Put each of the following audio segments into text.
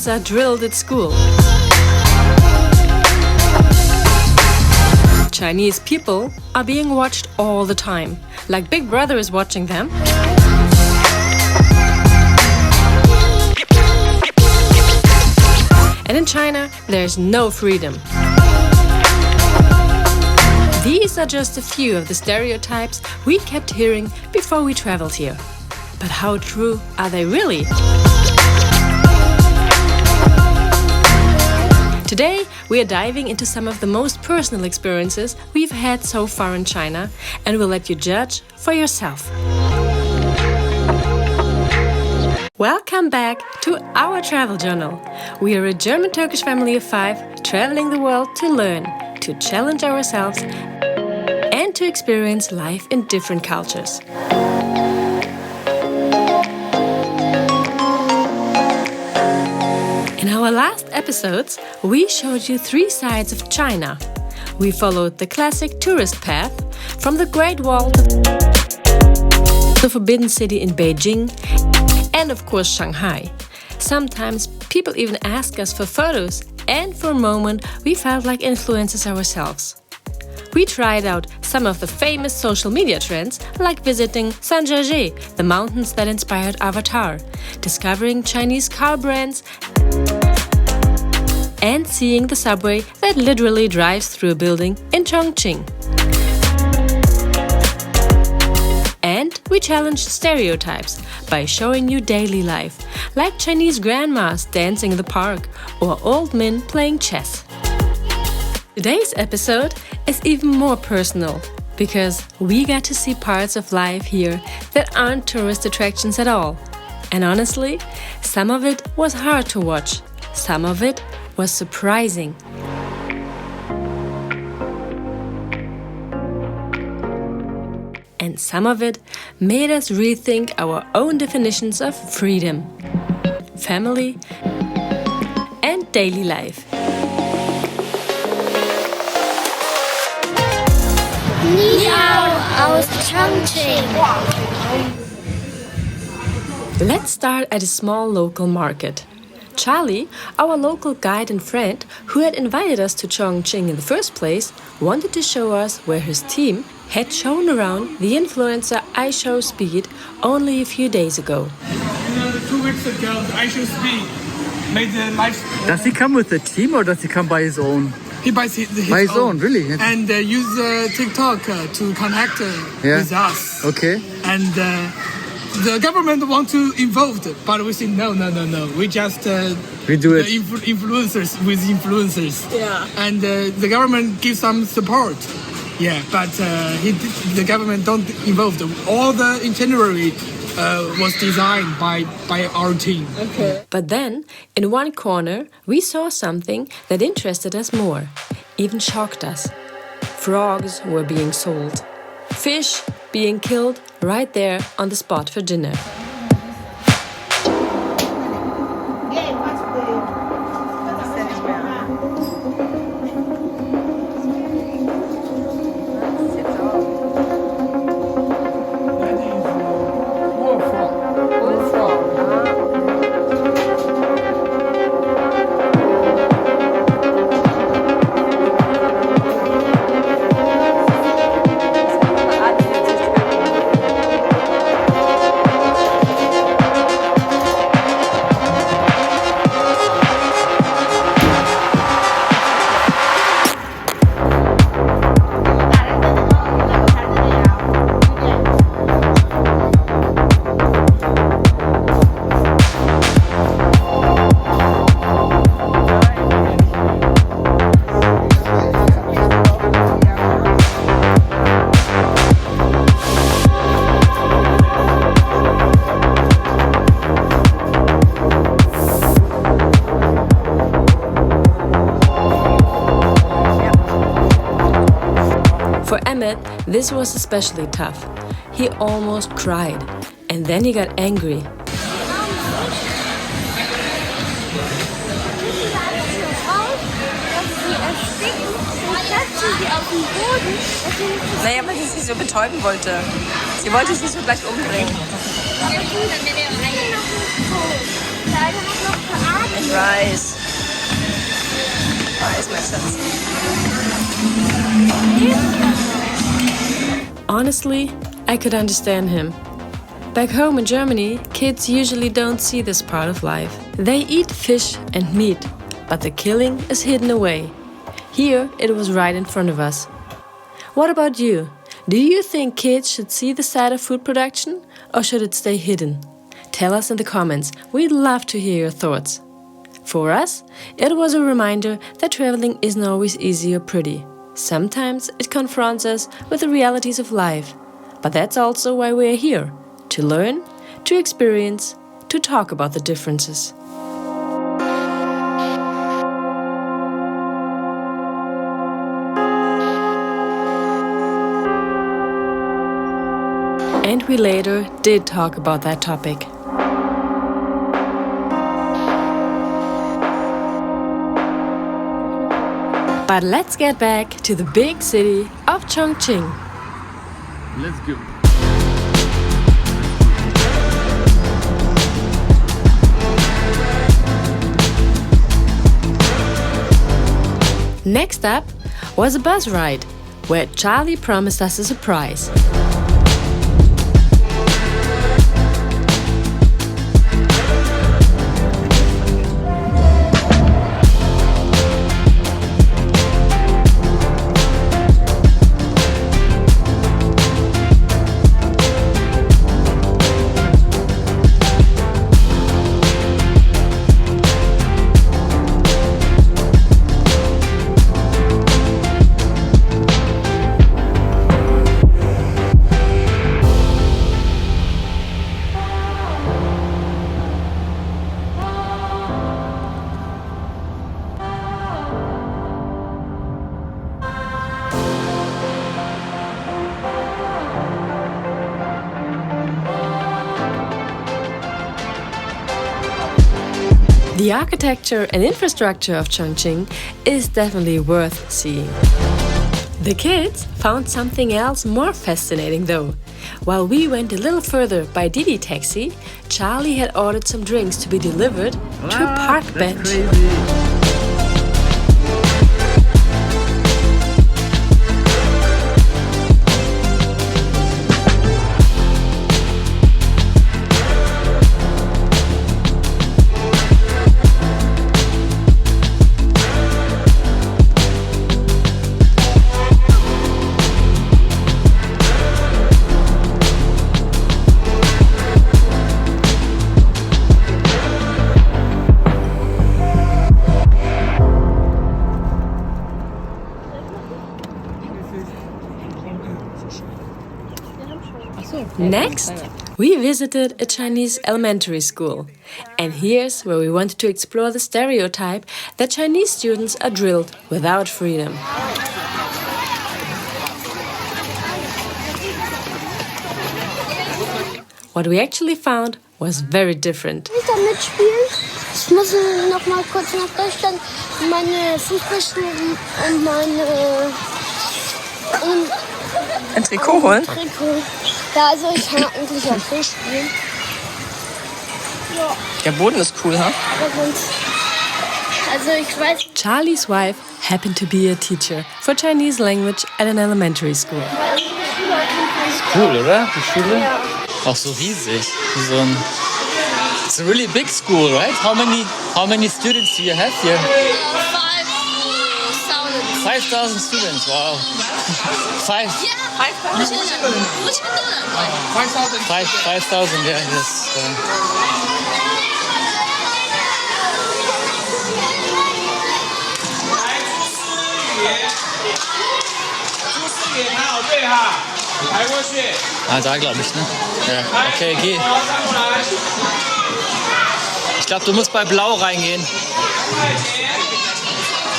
kids are drilled at school. Chinese people are being watched all the time, like Big Brother is watching them. And in China, there's no freedom. These are just a few of the stereotypes we kept hearing before we traveled here. But how true are they really? Today, we are diving into some of the most personal experiences we've had so far in China, and we'll let you judge for yourself. Welcome back to our travel journal. We are a German-Turkish family of 5 traveling the world to learn, to challenge ourselves, and to experience life in different cultures. In our last episodes, we showed you 3 sides of China. We followed the classic tourist path from the Great Wall to the Forbidden City in Beijing and of course Shanghai. Sometimes people even ask us for photos, and for a moment we felt like influencers ourselves. We tried out some of the famous social media trends, like visiting Sanjiazhe, the mountains that inspired Avatar, discovering Chinese car brands, and seeing the subway that literally drives through a building in Chongqing. And we challenged stereotypes by showing you daily life, like Chinese grandmas dancing in the park or old men playing chess. Today's episode is even more personal because we got to see parts of life here that aren't tourist attractions at all. And honestly, some of it was hard to watch, some of it was surprising. And some of it made us rethink our own definitions of freedom, family, and daily life. Ni hao aus Chongqing. Let's start at a small local market. Charlie, our local guide and friend who had invited us to Chongqing in the first place, wanted to show us where his team had shown around the influencer iShowSpeed only a few days ago. 2 weeks ago, iShowSpeed made the live. Does he come with the team or does he come by his own? He buys his By his own, really? And use TikTok to connect with us. Okay. And the government want to involve, but we say no. We just We do it. Influencers with influencers. Yeah. And the government gives some support. Yeah, but the government don't involve. All the itinerary was designed by our team. Okay. But then, in one corner, we saw something that interested us more, even shocked us. Frogs were being sold. Fish being killed right there on the spot for dinner. This was especially tough. He almost cried, and then he got angry. Naja, weil sie sich so betäuben wollte. Sie wollte sich so gleich umbringen. Rice. Rice makes sense. Honestly, I could understand him. Back home in Germany, kids usually don't see this part of life. They eat fish and meat, but the killing is hidden away. Here, it was right in front of us. What about you? Do you think kids should see the side of food production, or should it stay hidden? Tell us in the comments. We'd love to hear your thoughts. For us, it was a reminder that traveling isn't always easy or pretty. Sometimes it confronts us with the realities of life. But that's also why we're here. To learn, to experience, to talk about the differences. And we later did talk about that topic. But let's get back to the big city of Chongqing. Let's go. Next up was a bus ride, where Charlie promised us a surprise. The architecture and infrastructure of Chongqing is definitely worth seeing. The kids found something else more fascinating though. While we went a little further by Didi taxi, Charlie had ordered some drinks to be delivered to a park bench. Crazy. Next, we visited a Chinese elementary school. And here's where we wanted to explore the stereotype that Chinese students are drilled without freedom. What we actually found was very different. Ich da mitspielen. Ich muss noch mal kurz nach Deutschland meine Fußballschuhe und meine Ein Trikot holen? Trikot. Ja, also ich kann eigentlich auch so spielen. Ja, Der Boden ist cool, ha? aber sonst. Also ich weiß. Charlie's wife happened to be a teacher for Chinese language at an elementary school. Cool, oder? Die Schule? Ja. Auch so riesig. So ein It's a really big school, right? How many students do you have here? 5,000 students. Wow. 5,000. 5,000. Yeah. Yes. Da glaube ich, ne? Ja. Okay, geh. Ich glaube, du musst bei Blau reingehen.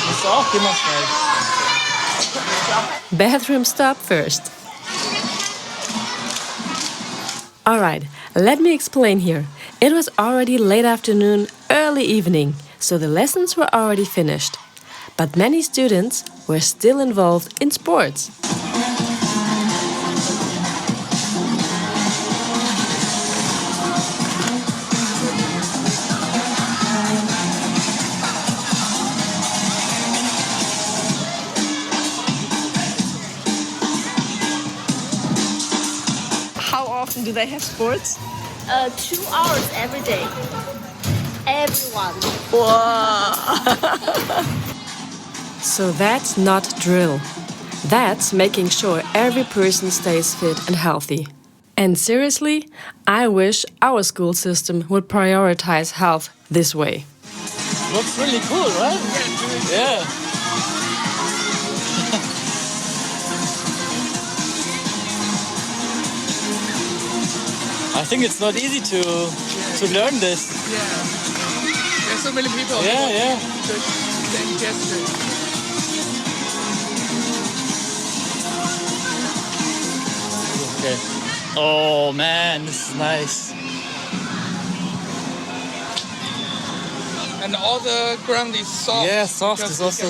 Musst du auch? Geh mal schnell. Bathroom stop first. Alright, let me explain here. It was already late afternoon, early evening, so the lessons were already finished. But many students were still involved in sports. do they have sports? 2 hours every day. Everyone. So that's not drill. That's making sure every person stays fit and healthy. And seriously, I wish our school system would prioritize health this way. Looks really cool, right? Yeah. I think it's not easy to learn this. Yeah. There's so many people. Yeah. Okay. Oh man, this is nice. And all the ground is soft. Yeah, soft Just is also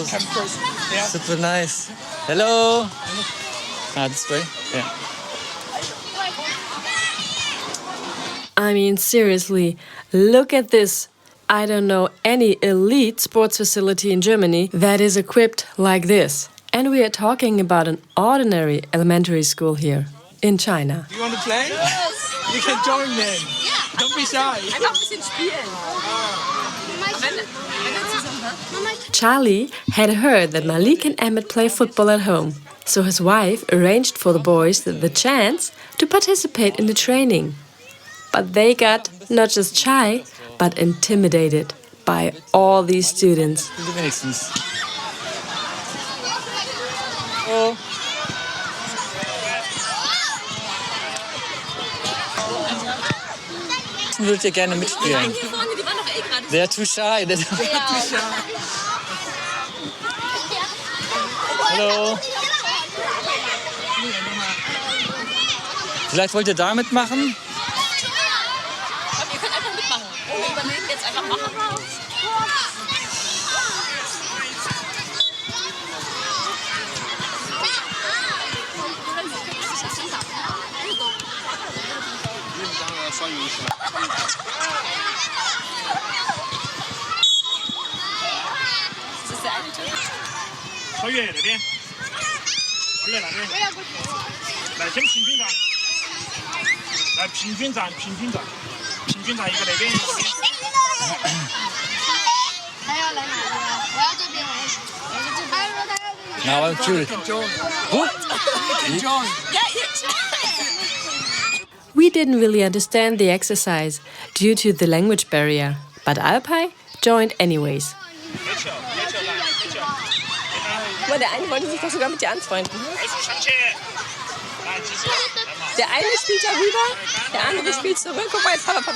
yeah. super nice. Hello. This way. Yeah. I mean, seriously, look at this. I don't know any elite sports facility in Germany that is equipped like this. And we are talking about an ordinary elementary school here in China. You want to play? Yes. You can join then. Yeah. Don't be shy. Einfach ein bisschen spielen. Wenn zusammen, Charlie had heard that Malik and Emmett play football at home. So his wife arranged for the boys the chance to participate in the training. But they got not just shy, but intimidated by all these students. Wenigstens. Oh. Würdet ihr gerne mitspielen? hier vorne, die waren doch gerade. They're too shy. Hallo. Vielleicht wollt ihr da mitmachen? Ihr könnt einfach mitmachen. Wir überlegen jetzt einfach machen. Das ist der eine Tisch. 超越哪边？超越哪边？来，先平均站。来，平均站，平均站，平均站一个那边一个那边。他要来哪边？我要这边，我要这边。他说他要这边。 Now I'm curious. What? Join. We didn't really understand the exercise due to the language barrier, but Alpai joined anyways. Guck mal, der eine wollte sich doch sogar mit dir anfreunden. Der eine spielt da rüber, der andere spielt zurück. Guck mal, jetzt Papa.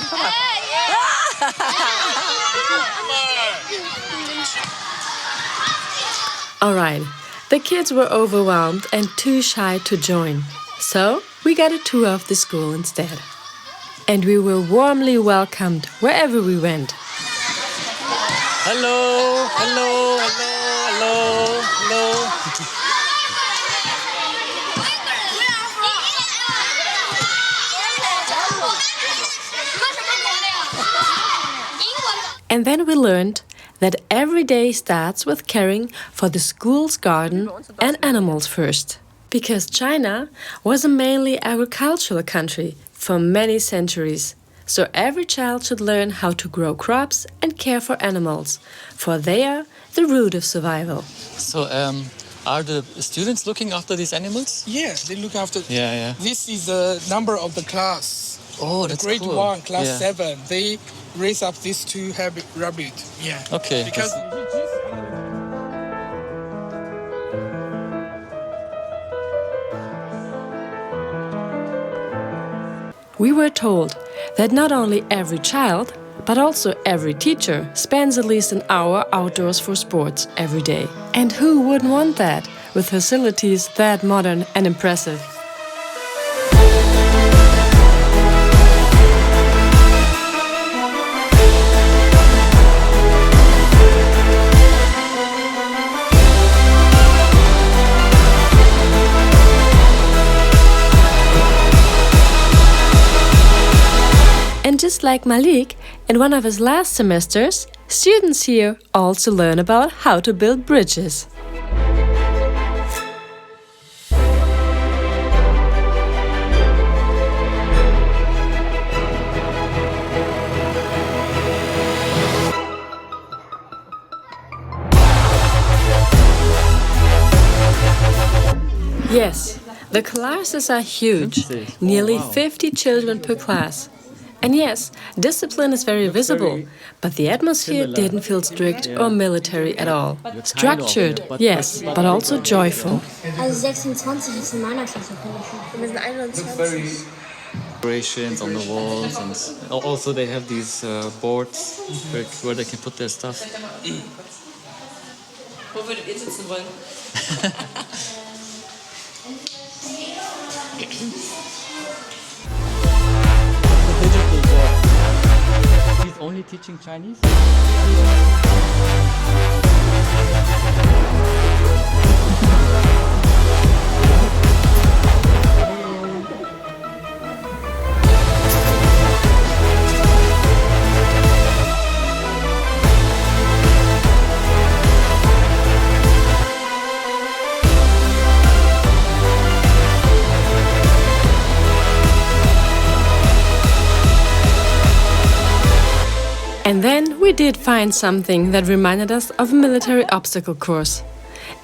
Alright, the kids were overwhelmed and too shy to join. So we got a tour of the school instead. And we were warmly welcomed wherever we went. Hello, hello, hello, hello, hello. And then we learned that every day starts with caring for the school's garden and animals first. Because China was a mainly agricultural country for many centuries. So every child should learn how to grow crops and care for animals, for they are the root of survival. So, are the students looking after these animals? Yeah, they look after. Yeah. This is the number of the class. Oh, that's Grade cool. 1, class Yeah. 7. They raise up these two rabbit. Yeah. Okay. Because We were told that not only every child, but also every teacher spends at least an hour outdoors for sports every day. And who wouldn't want that, with facilities that modern and impressive? And just like Malik, in one of his last semesters, students here also learn about how to build bridges. Yes, the classes are huge, nearly 50 children per class. And yes, discipline is very visible, but the atmosphere didn't feel strict or military at all. Structured, yes, but also joyful. Also 26 ist in meiner Klasse. Wir sind 21. Decorations on the walls, and also they have these boards where they can put their stuff. Wo würdet ihr sitzen wollen? He's only teaching Chinese? And then we did find something that reminded us of a military obstacle course.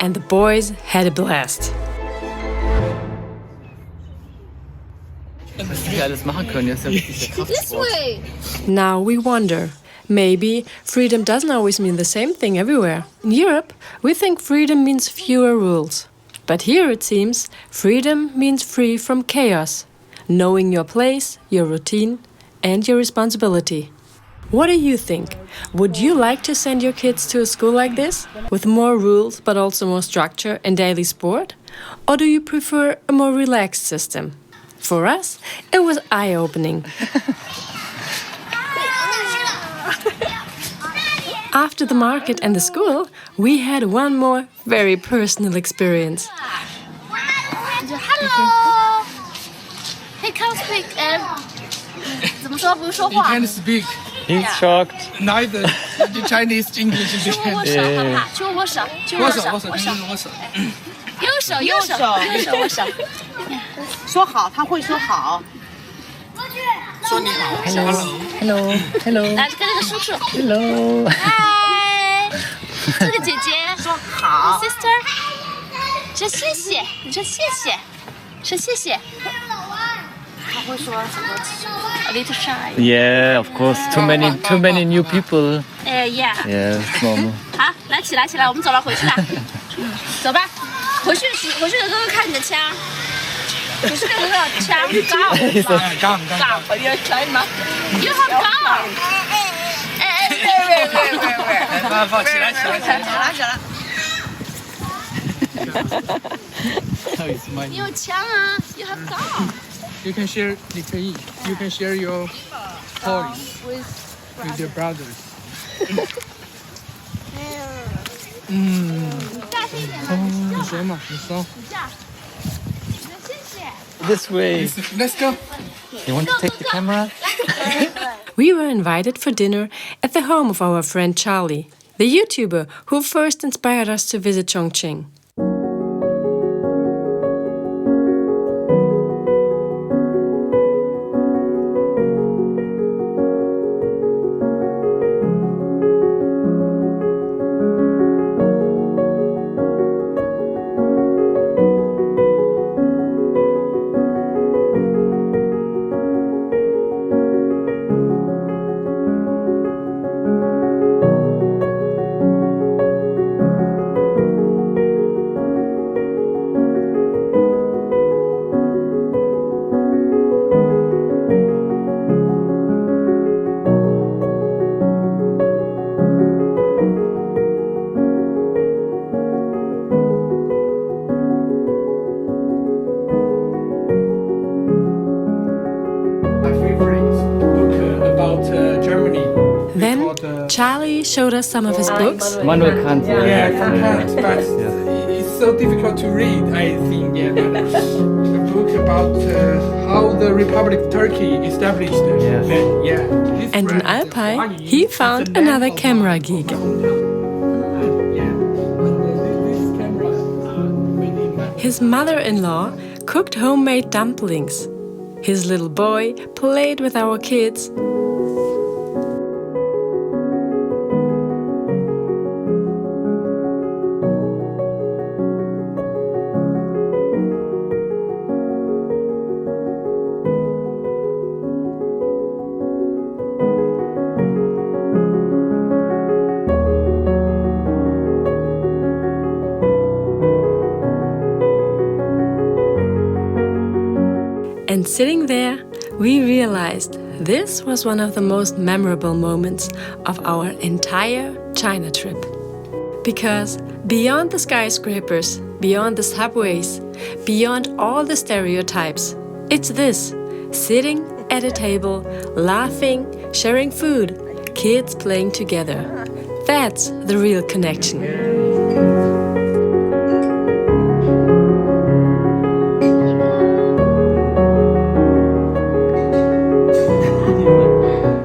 And the boys had a blast. Was die alles machen können, das ist ja wirklich der This Kraftsport. way. Now we wonder, maybe freedom doesn't always mean the same thing everywhere. In Europe, we think freedom means fewer rules. But here it seems freedom means free from chaos, knowing your place, your routine, and your responsibility. What do you think? Would you like to send your kids to a school like this, with more rules but also more structure and daily sport? Or do you prefer a more relaxed system? For us, it was eye-opening. After the market and the school, we had one more very personal experience. Hello. He can't speak. 怎么说？不说 He 话。 can't speak He's shocked. neither the Chinese English. 去握手，好不好？去握手，去握手，握手，右手，右手，右手，握手。说好，他会说好。说你好 Hello. 来跟那个叔叔。 Hello. 嗨，这个姐姐说好。 ，sister， 说谢谢，你说谢谢，说谢谢。他会说什么 ？A little shy。 Yeah, of course. Too many new people. Yeah。 Yeah, it's normal. 好，来起来起来，我们走了，回去了。走吧，回去的哥哥看你的枪。回去的哥哥枪 杠 gun，你要枪吗 ？You have gun。放起来。你有枪啊 ！You have gun。 You can share. 你可以 You can share your toys with your brothers. 你谁嘛？你说。 This way. Let's go. You want to take the camera? We were invited for dinner at the home of our friend Charlie, the YouTuber who first inspired us to visit Chongqing. Then Charlie showed us some of his books. Manuel Kant. Yeah, sometimes, but it's so difficult to read. I think, a book about how the Republic of Turkey established. This And in friend, Alpine, he found another camera geek. His mother-in-law cooked homemade dumplings. His little boy played with our kids. And sitting there, we realized this was one of the most memorable moments of our entire China trip. Because beyond the skyscrapers, beyond the subways, beyond all the stereotypes, it's this: sitting at a table, laughing, sharing food, kids playing together. That's the real connection.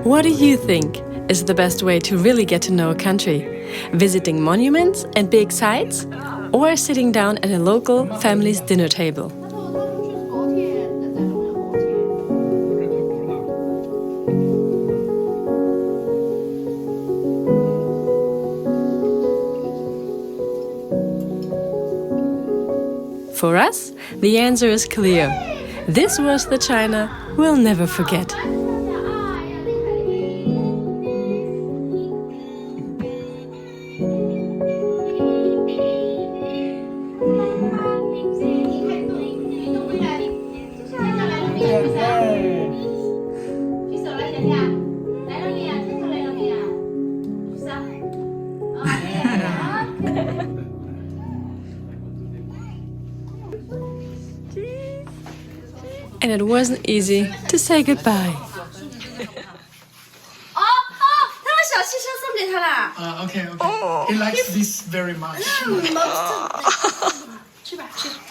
What do you think is the best way to really get to know a country? Visiting monuments and big sites? Or sitting down at a local family's dinner table? For us, the answer is clear. This was the China we'll never forget. And it wasn't easy to say goodbye. Okay. He likes this very much.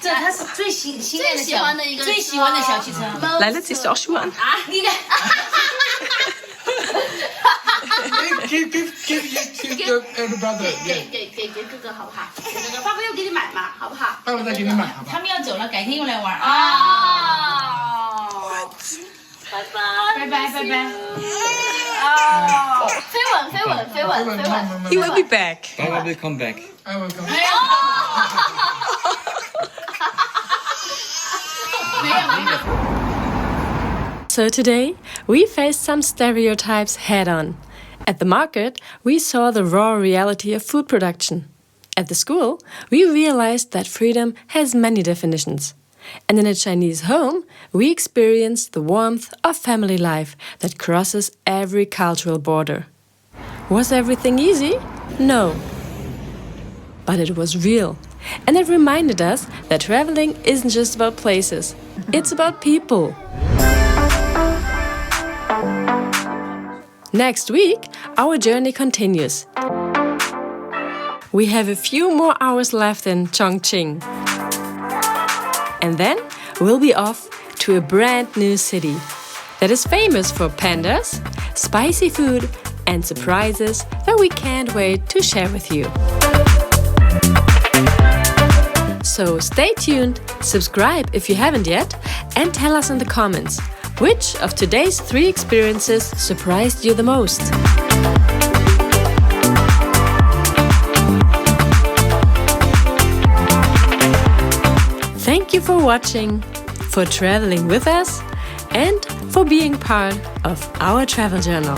这它是最喜欢的一个最喜欢的小汽车。来了，ziehst du auch Schuhe an?你看。 Give your elder brother. 给哥哥好不好？给哥哥，爸爸又给你买嘛，好不好？爸爸再给你买，好不好？他们要走了，改天又来玩啊！拜拜。哦，飞吻。He will be back. I will come back. I will go. So today, we faced some stereotypes head-on. At the market, we saw the raw reality of food production. At the school, we realized that freedom has many definitions. And in a Chinese home, we experienced the warmth of family life that crosses every cultural border. Was everything easy? No. But it was real. And it reminded us that traveling isn't just about places. It's about people. Next week, our journey continues. We have a few more hours left in Chongqing. And then we'll be off to a brand new city that is famous for pandas, spicy food, and surprises that we can't wait to share with you. So stay tuned, subscribe if you haven't yet, and tell us in the comments which of today's 3 experiences surprised you the most. Thank you for watching, for traveling with us, and for being part of our travel journal.